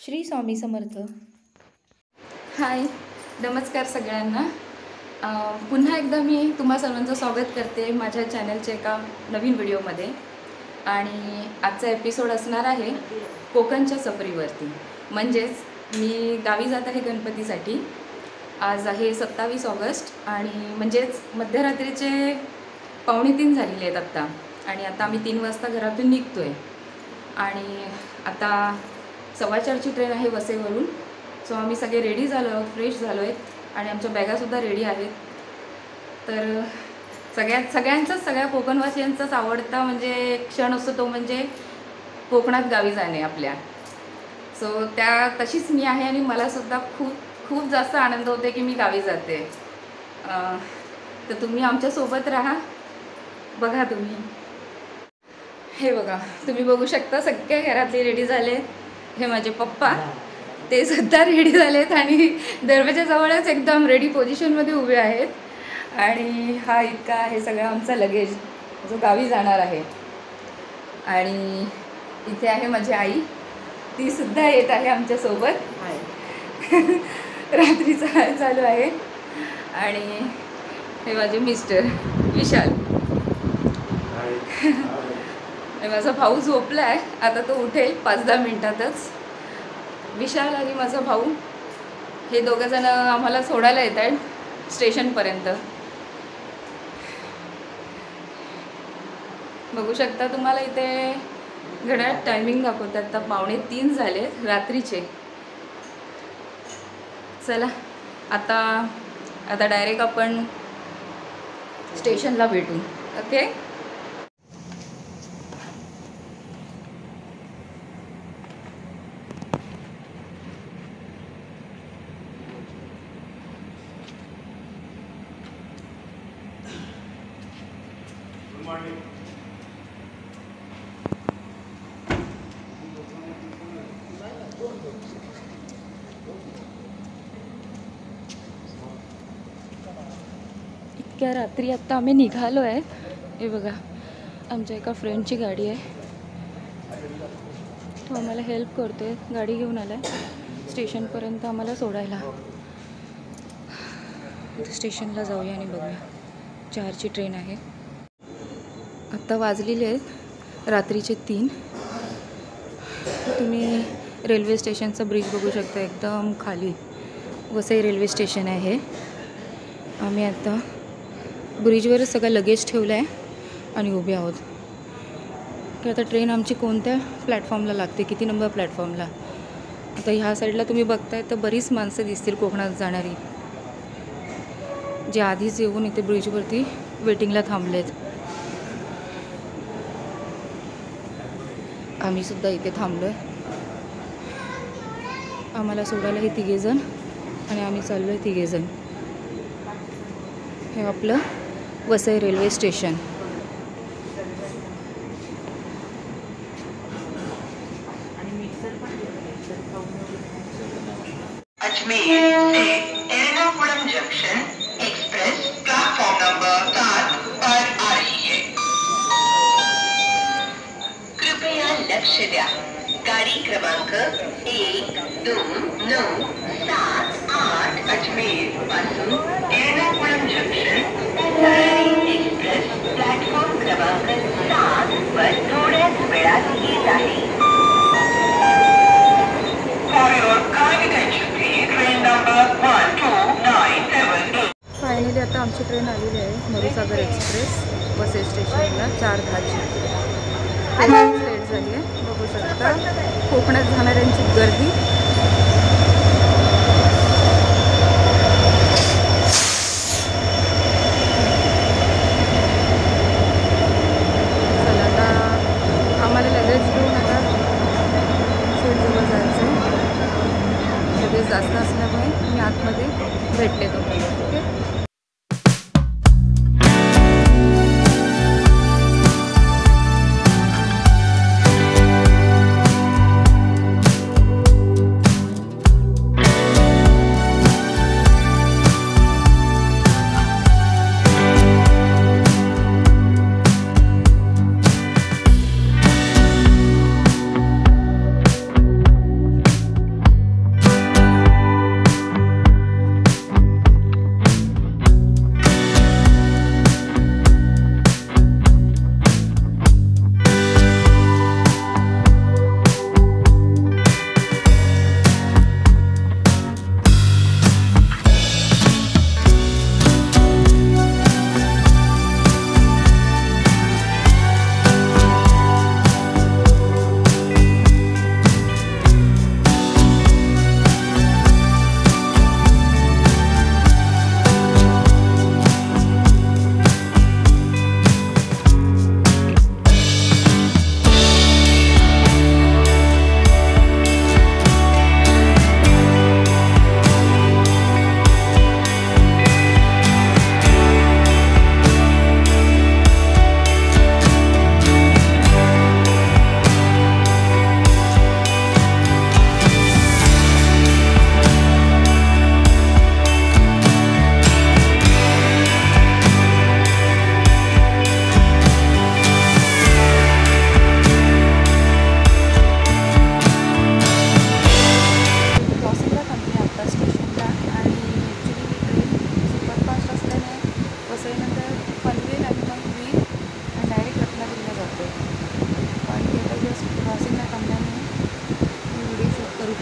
श्री स्वामी समर्थ. हाय, नमस्कार सगळ्यांना. पुन्हा एकदा मी तुम्हा सर्वांचं स्वागत करते माझ्या चॅनलच्या एका नवीन व्हिडिओमध्ये. आणि आजचा एपिसोड असणार आहे कोकणच्या सफरीवरती. म्हणजेच मी गावी जात आहे गणपतीसाठी. आज आहे 27 ऑगस्ट आणि म्हणजेच मध्यरात्रीचे 2:45 झालेले आहेत आत्ता. आणि आता आम्ही 3 वाजता घरातून निघतो आहे. आणि आता 4:15ची ट्रेन आहे वसईवरून. सो आम्ही सगळे रेडी झालो आहोत, फ्रेश झालो आहेत आणि आमच्या बॅगासुद्धा रेडी आहेत. तर सगळ्या कोकणवासियांचाच आवडता म्हणजे क्षण असतो तो म्हणजे कोकणात गावी जाणे आपल्या. सो तशीच मी आहे आणि मलासुद्धा खूप जास्त आनंद होते की मी गावी जाते. तर तुम्ही आमच्यासोबत राहा. बघा तुम्ही, हे बघा, तुम्ही बघू शकता सगळे घरातले रेडी झाले. हे माझे पप्पा, ते सुद्धा रेडी झालेत आणि दरवाजाजवळच एकदम रेडी पोझिशनमध्ये उभे आहेत. आणि हा इतका आहे सगळा आमचा लगेज जो गावी जाणार आहे. आणि इथे आहे माझी आई, ती सुद्धा येत आहे आमच्यासोबत. रात्रीचा चालू आहे. आणि हे माझे मिस्टर विशाल. माझा भाऊ झोपला आहे, आता तो उठेल 5-10 मिनटातच. विशाल आणि माझा भाऊ हे दोघंजण आम्हाला सोडायला येत आहेत स्टेशनपर्यंत. बघू शकता तुम्हाला इथे घड्याळात टायमिंग दाखवतात. आता 2:45 झाले रात्रीचे. चला आता डायरेक्ट आपण स्टेशनला भेटू. ओके. इतक्या रात्री आत्ता आम्ही निघालो आहे. हे बघा, आमच्या एका फ्रेंडची गाडी आहे. तो आम्हाला हेल्प करतो आहे, गाडी घेऊन आला आहे स्टेशनपर्यंत आम्हाला सोडायला. स्टेशनला जाऊया आणि बघूया. 4ची ट्रेन आहे. आत्ता वाजलेले आहेत रात्रीचे 3. तुम्ही रेल्वे स्टेशनचा ब्रिज बघू शकता, एकदम खाली वसई रेल्वे स्टेशन आहे. आम्ही आता ब्रिजवरच सगळं लगेज ठेवलं आहे आणि उभे आहोत की आता ट्रेन आमची कोणत्या प्लॅटफॉर्मला लागते, किती नंबर प्लॅटफॉर्मला. आता ह्या साईडला तुम्ही बघताय तर बरीच माणसं दिसतील कोकणात जाणारी, जे आधीच येऊन इथे ब्रिजवरती वेटिंगला थांबलेत. आम्ही सुद्धा इथे थांबलो आहे. आम्हाला सोडायला हे 3 जण आणि आम्ही चाललो आहे 3 जण. हे आपलं वसई रेल्वे स्टेशन. अजमेर से Ernakulam junction express platform number 7 पर आ रही है. कृपया लक्ष द्या. गाडी क्रमांक 1, 2, 9, 7, 8 अजमेर पासून एर्नाकुलम जंक्शन एक्सप्रेस प्लॅटफॉर्म क्रमांक 7 वर थोड्याच वेळात येत आहे. फायनली आता आमची ट्रेन आलेली आहे मरुसागर एक्सप्रेस वसई स्टेशनला 4:10ची. लेट झाली आहे. बघू शकता कोकणात जाणाऱ्यांची गर्दी. चला आता आम्हाला लगेच घेऊन आता सीटजवळ जायचं आहे. लगेच जास्त असल्यामुळे मी आतमध्ये भेटते तुम्हाला. ओके.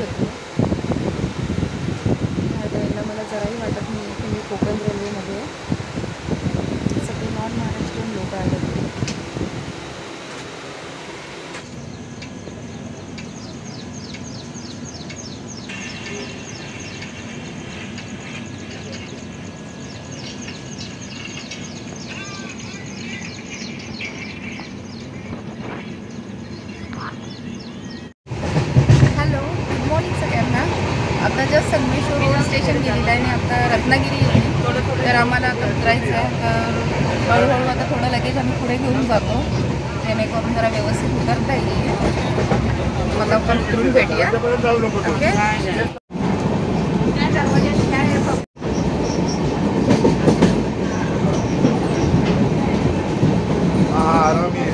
होती. यायला मला जराही वाटत नाही की मी कोकण रेल्वेमध्ये सगळे नॉन महाराष्ट्रीयन लोक आहेत. हॅलो, गुड मॉर्निंग सगळ्यांना. आता जस्ट संगमेश्वर रोड स्टेशन गेलेलं आहे आणि आता रत्नागिरी येईल. तर आम्हाला आता उतरायचं आहे. तर हळूहळू आता थोडं लगेच आम्ही पुढे घेऊन जातो, जेणेकरून जरा व्यवस्थित उतरता येईल. मला आपण उतरून भेटूया. ओके.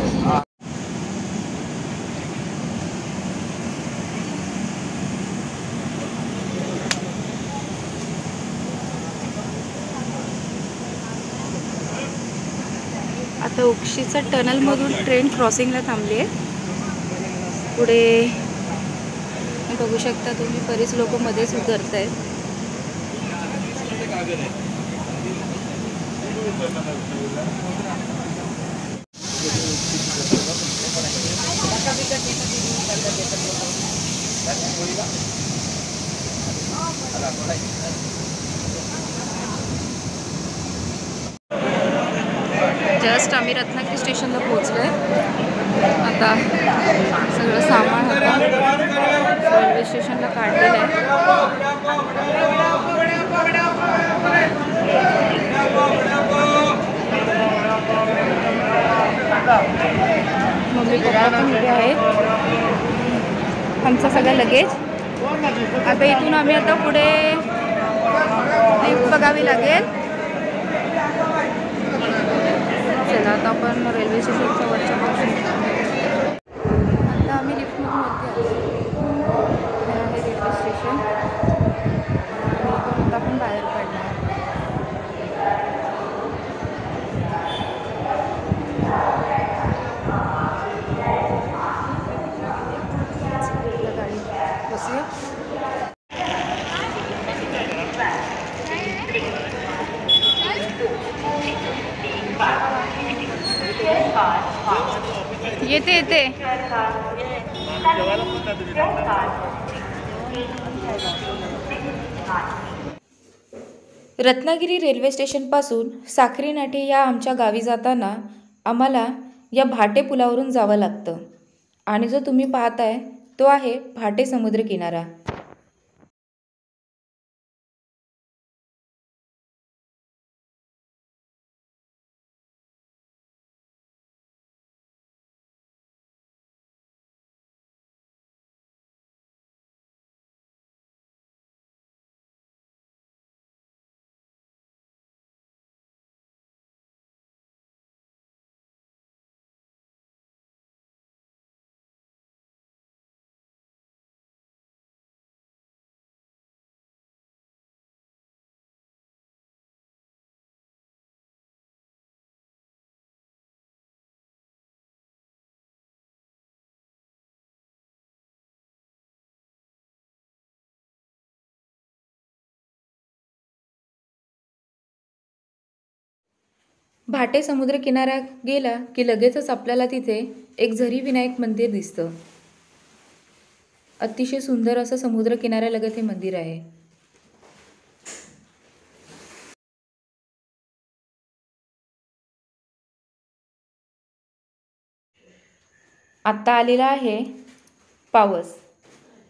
आता उक्षीच्या टनलमधून ट्रेन क्रॉसिंगला थांबली आहे. पुढे बघू शकता तुम्ही, बरेच लोक मध्येच उतरत आहेत. जस्ट आम्ही रत्नागिरी स्टेशनला पोहोचलो आहे. आता सगळं सामान आता रेल्वे स्टेशनला काढलेलं आहे. मम्मी पप्पा पण उभे आहेत. आमचं सगळं लगेज आता इथून आम्ही आता पुढे लिफ्ट बघावी लागेल. चला आता आपण रेल्वे स्टेशनच्या वरच्या आता आम्ही लिफ्टमधून वरती आलो. हे आहे रेल्वे स्टेशन. आता आपण बाहेर पडणार. गाडी बसूया. येते येते. रत्नागिरी रेल्वे स्टेशनपासून साखरी नाटे या आमच्या गावी जाताना आम्हाला या भाटे पुलावरून जावं लागतं. आणि जो तुम्ही पाहताय तो आहे भाटे समुद्रकिनारा. भाटे समुद्र किनारा गेला की लगेचच आपल्याला तिथे एक झरी विनायक मंदिर दिसतं. अतिशय सुंदर असं समुद्र किनाऱ्यालगत हे मंदिर आहे. आत्ता आलेला आहे पावस.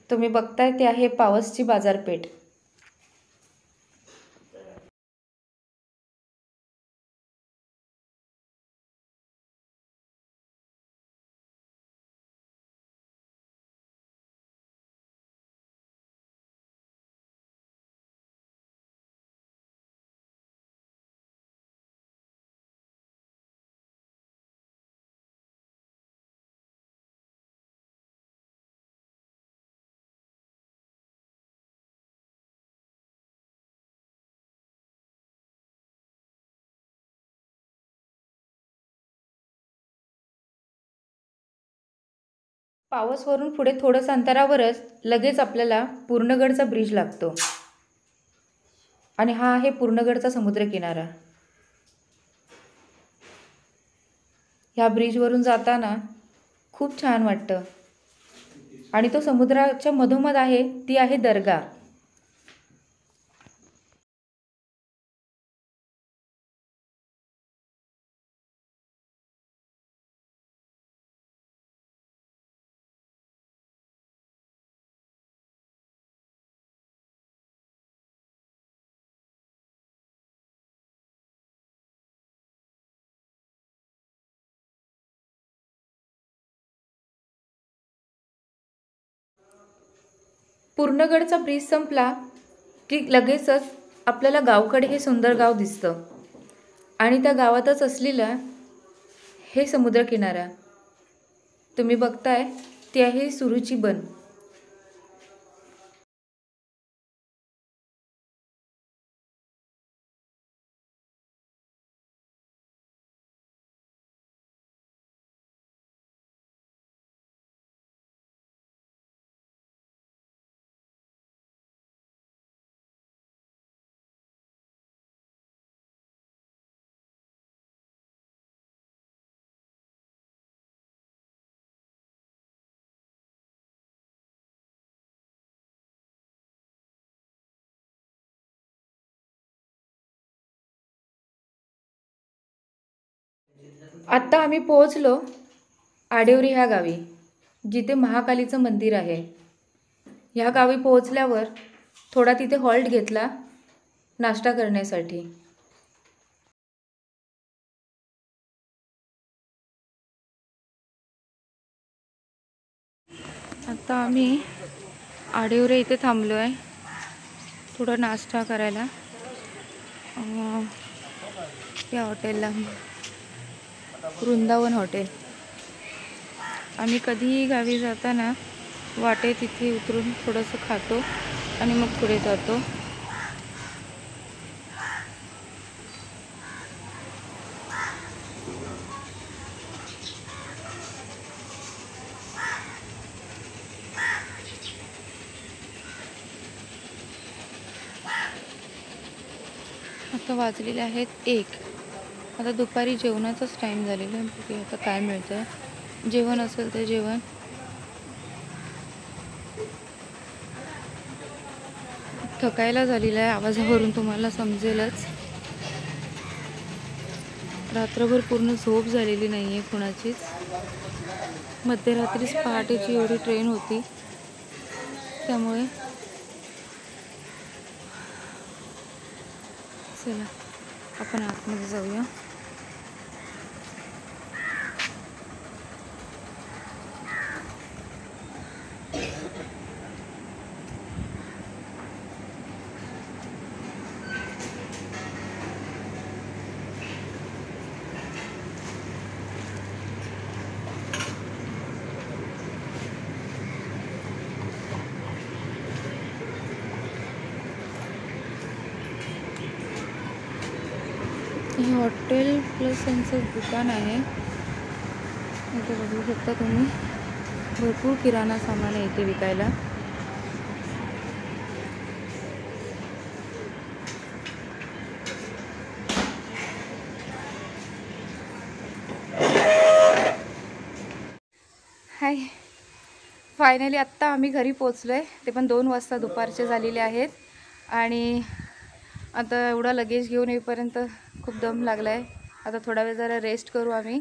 तुम्ही बघताय ते आहे पावसची बाजारपेठ. पावसवरून पुढे थोडंसं अंतरावरच लगेच आपल्याला पूर्णगडचा ब्रिज लागतो आणि हा आहे पूर्णगडचा समुद्रकिनारा. ह्या ब्रिजवरून जाताना खूप छान वाटतं आणि तो समुद्राच्या मधोमध आहे, ती आहे दर्गा. पूर्णगडचा ब्रिज संपला की लगेचच आपल्याला गावकडे हे सुंदर गाव दिसतं आणि त्या गावातच असलेला हे समुद्रकिनारा तुम्ही बघताय ते आहे सुरुची बन. आत्ता आम्ही पोहोचलो आडिवरी ह्या गावी, जिथे महाकालीचं मंदिर आहे. ह्या गावी पोहोचल्यावर थोडा तिथे हॉल्ट घेतला नाश्ता करण्यासाठी. आता आम्ही आडिवरे इथे थांबलो आहे थोडा नाश्ता करायला या हॉटेलला, वृंदावन हॉटेल. आम्ही कधीही गावी जाताना वाटेत इथे उतरून थोडंसं खातो आणि मग पुढे जातो. आता वाजलेले आहेत 1. आता दुपारी जेवणाचाच टाईम झालेला आहे. बघूया आता काय मिळतं. जेवण असेल तर जेवण. थकायला झालेलं आहे, आवाजावरून तुम्हाला समजेलच. रात्रभर पूर्ण झोप झालेली नाही आहे कुणाचीच. मध्यरात्रीच पहाटेची एवढी ट्रेन होती, त्यामुळे चला आपण आतमध्ये जाऊया. हे हॉटेल प्लस यांचं दुकान आहे. इथे बघू शकता तुम्ही, भरपूर किराणा सामान आहे इथे विकायला. हाय, फायनली आत्ता आम्ही घरी पोचलो आहे. ते पण 2 वाजता दुपारचे झालेले आहेत आणि आता एवढा लगेज घेऊन येईपर्यंत खूप दम लागला आहे. आता थोडा वेळ जरा रेस्ट करू आम्ही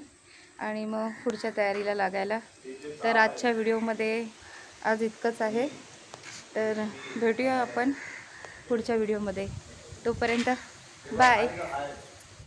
आणि मग पुढच्या तयारीला लागायला. तर आजच्या व्हिडिओमध्ये आज इतकंच आहे. तर भेटूया आपण पुढच्या व्हिडिओमध्ये. तोपर्यंत बाय.